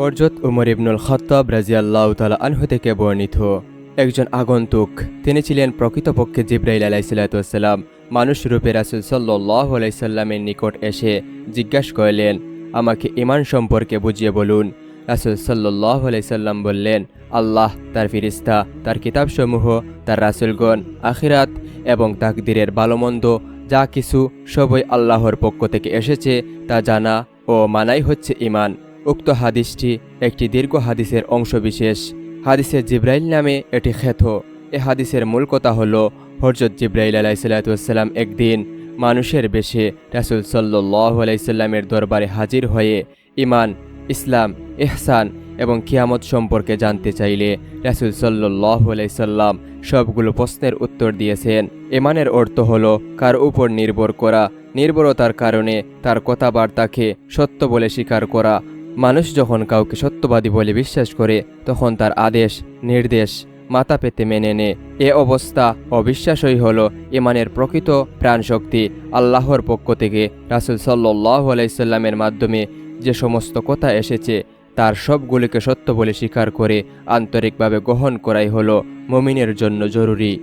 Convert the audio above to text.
হযরত উমর ইবনুল খাত্তাব রাদিয়াল্লাহু তাআলা আনহু থেকে বর্ণিত। একজন আগন্তুক, তিনি ছিলেন প্রকৃতপক্ষে জিবরাইল আলাইহিসসালাতু ওয়াসসালাম, মানুষ রূপে রাসূল সাল্লাল্লাহু আলাইহি সাল্লামের নিকট এসে জিজ্ঞাসা করলেন, আমাকে ঈমান সম্পর্কে বুঝিয়ে বলুন। রাসূল সাল্লাল্লাহু আলাইহি সাল্লাম বললেন, আল্লাহ, তার ফেরেশতা, তার কিতাবসমূহ, তার রাসূলগণ, আখিরাত এবং তাকদীরের ভালোমন্দ যা কিছু সবই আল্লাহর পক্ষ থেকে এসেছে তা জানা ও মানাই হচ্ছে ঈমান। উক্ত হাদিসটি একটি দীর্ঘ হাদিসের অংশবিশেষ। হাদিসে জিবরাইল নামে এটি খ্যাত। এ হাদিসের মূল কথা হলো, হযরত জিবরাইল আলাইহিসসালাতু ওয়াসসালাম একদিন মানুষের বেশে রাসূল সাল্লাল্লাহু আলাইহি সাল্লামের দরবারে হাজির হয়ে ঈমান, ইসলাম, ইহসান এবং কিয়ামত সম্পর্কে জানতে চাইলে রাসূল সাল্লাল্লাহু আলাইহি সাল্লাম সবগুলো প্রশ্নের উত্তর দিয়েছেন। ঈমানের অর্থ হলো কার উপর নির্ভর করা, নির্ভরতার কারণে তার কথাবার্তাকে সত্য বলে স্বীকার করা। মানুষ যখন কাউকে সত্যবাদী বলে বিশ্বাস করে তখন তার আদেশ নির্দেশ মাথা পেতে মেনে নেয়। এ অবস্থা ও বিশ্বাসই হলো ঈমানের প্রকৃত প্রাণশক্তি। আল্লাহর পক্ষ থেকে রাসূল সাল্লাল্লাহু আলাইহি সাল্লামের মাধ্যমে যে সমস্ত কথা এসেছে তার সবগুলিকে সত্য বলে স্বীকার করে আন্তরিকভাবে গ্রহণ করাই হলো মুমিনের জন্য জরুরি।